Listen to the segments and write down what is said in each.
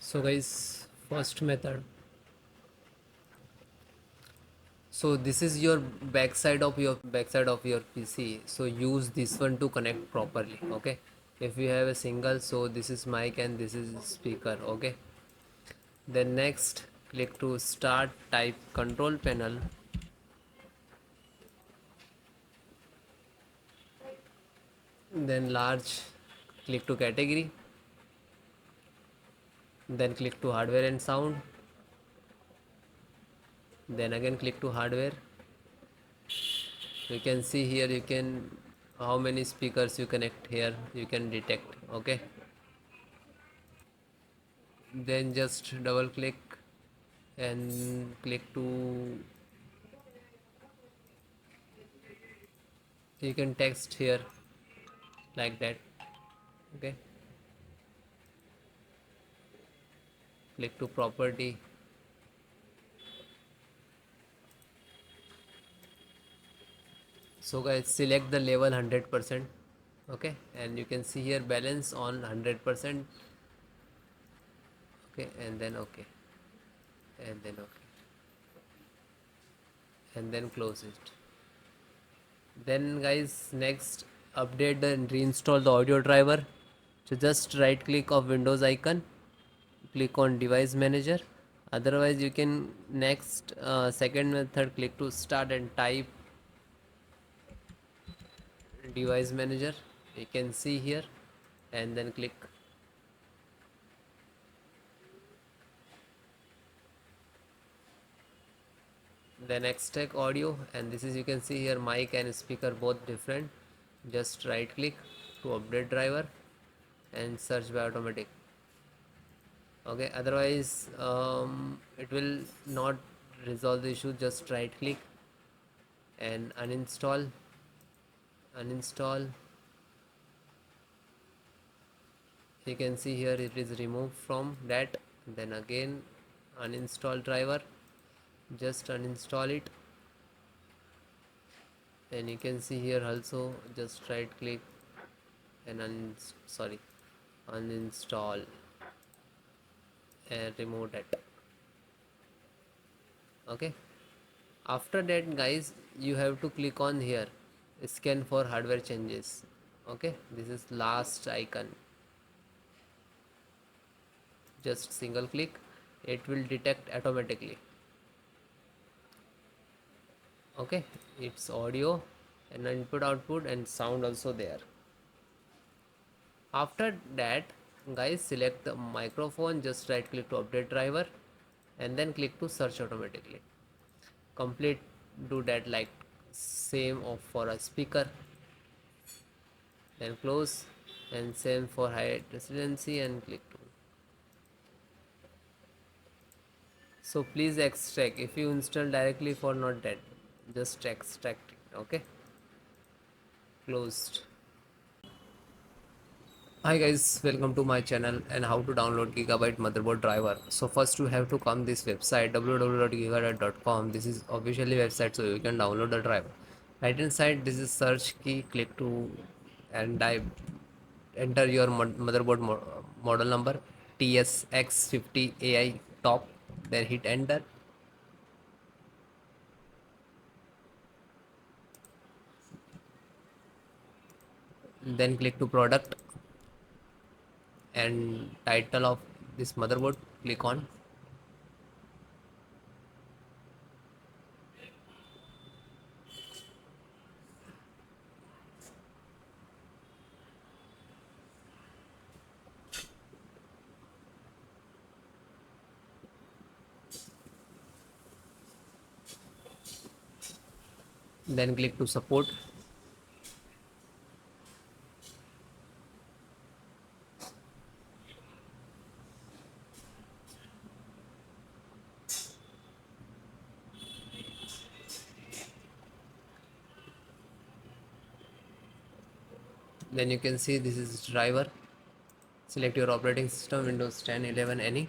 So guys, first method. So this is your backside of your PC. So use this one to connect properly. Okay. If you have a single, so this is mic and this is speaker. Okay. Then next, click to start. Type control panel. Then large. Click to category. Then click to hardware and sound. Then again click to hardware. You can see here you can how many speakers you connect here you can detect. Okay, then just double click and click to you can text here like that. Okay, click to property. So guys, select the level 100%. Okay, and you can see here balance on 100%. Okay, and then okay, and then okay, and then close it. Then guys, next update and reinstall the audio driver. So just right click of Windows icon, click on device manager. Otherwise you can next second method, click to start and type device manager. You can see here and then click. Then extract audio, and this is you can see here mic and speaker both different. Just right click to update driver and search by automatic. Okay, otherwise it will not resolve the issue. Just right click and uninstall. You can see here it is removed from that. Then again uninstall driver, just uninstall it. And you can see here also just right click and uninstall and remove that. Okay, after that guys, you have to click on here scan for hardware changes. Okay, this is last icon. Just single click, it will detect automatically. Okay, it's audio and input output and sound also there. After that guys, select the microphone, just right click to update driver and then click to search automatically. Complete do that like same of for a speaker, then close, and same for high residency and click to. So please extract. If you install directly for not that, just extract it. Okay, closed. Hi guys, welcome to my channel and how to download Gigabyte motherboard driver. So first you have to come this website www.gigabyte.com. This is officially website, so you can download the driver. Right hand side, this is search key. Click to and type, enter your motherboard model number TSX50 AI top. Then hit enter. Then click to product and title of this motherboard. Click on. Then click to support. Then you can see this is driver. Select your operating system, Windows 10, 11, any.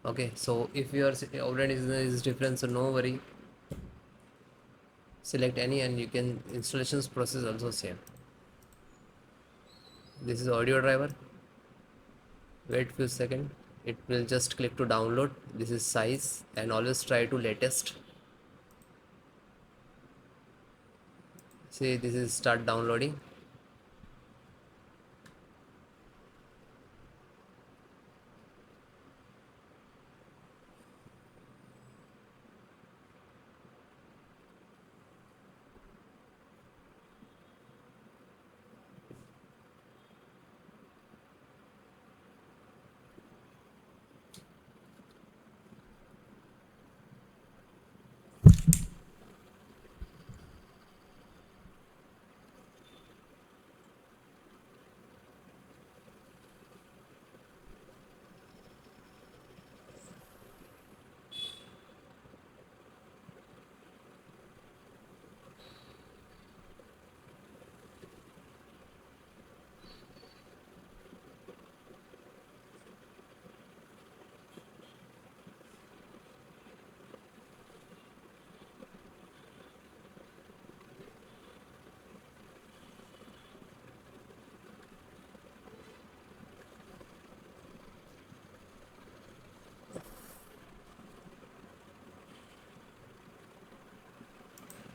Okay, so if your operating system is different, so no worry, select any and you can installations process also same. This is audio driver. Wait few seconds, it will just click to download. This is size, and always try to latest. See, this is start downloading.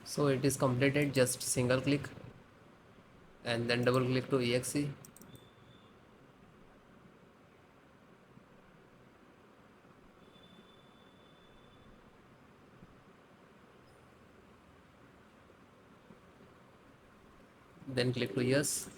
So it is completed. Just single click and then double click to exe. Then click to yes.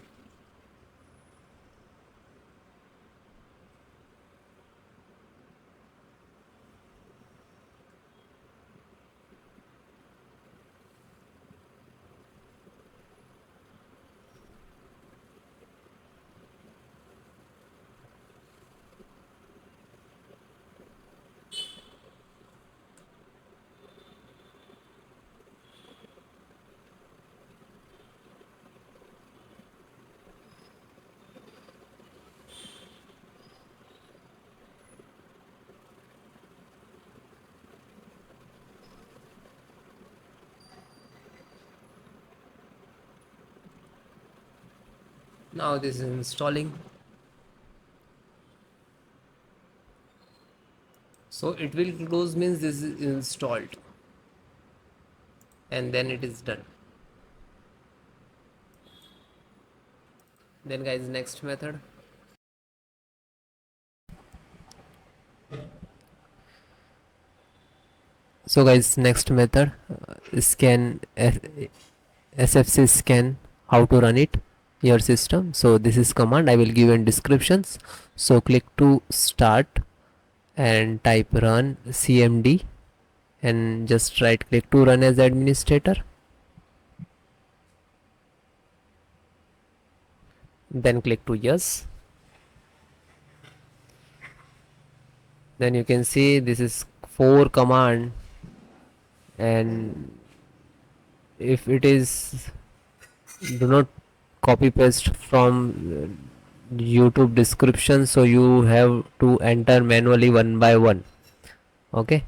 Now this is installing. So it will close means this is installed, and then it is done. Then guys, next method. So guys, next method, scan SFC scan, how to run it your system. So this is command I will give in descriptions. So click to start and type run cmd, and just right click to run as administrator. Then click to yes. Then you can see this is 4 command, and if it is, do not copy paste from YouTube description, so you have to enter manually one by one. Okay,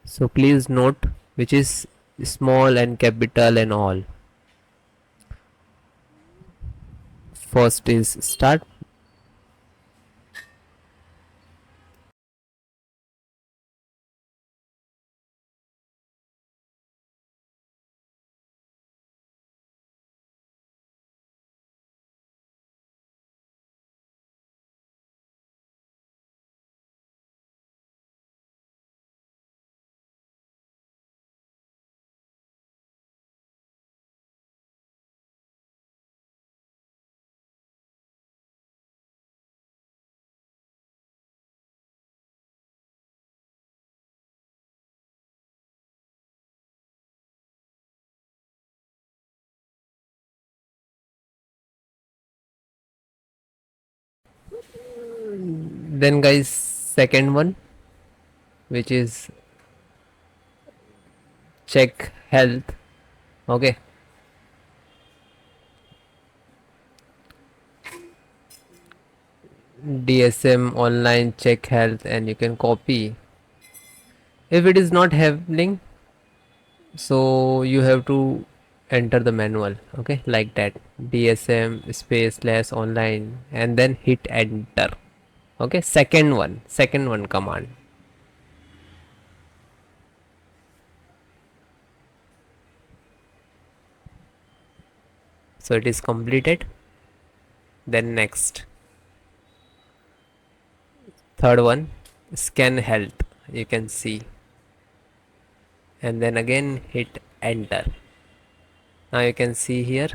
so please note which is small and capital and all. First is start. Then guys, second one, which is check health. Okay, DSM online check health, and you can copy. If it is not happening, so you have to enter the manual. Okay, like that, DSM space slash online, and then hit enter. Okay, second one command. So it is completed. Then next, third one, scan health, you can see, and then again hit enter. Now you can see here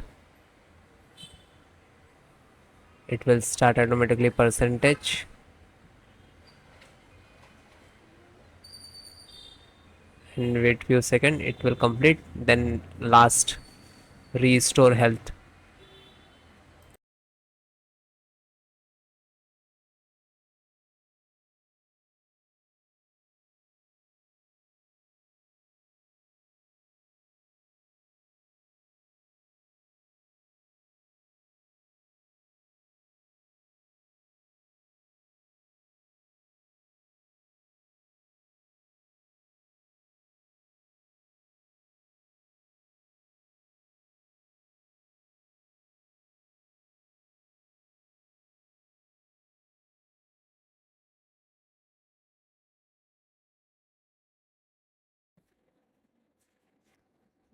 it will start automatically percentage, and wait few seconds, it will complete. Then last, restore health.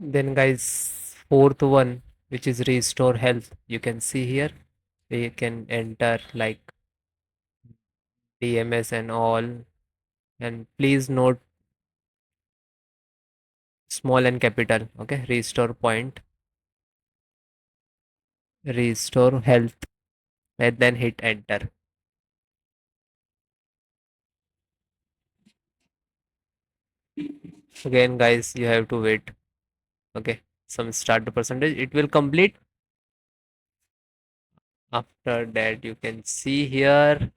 Then guys, fourth one, which is restore health, you can see here we can enter like DMS and all, and please note small and capital. Okay, restore point, restore health, and then hit enter. Again guys, you have to wait. Okay, some start the percentage, it will complete. After that you can see here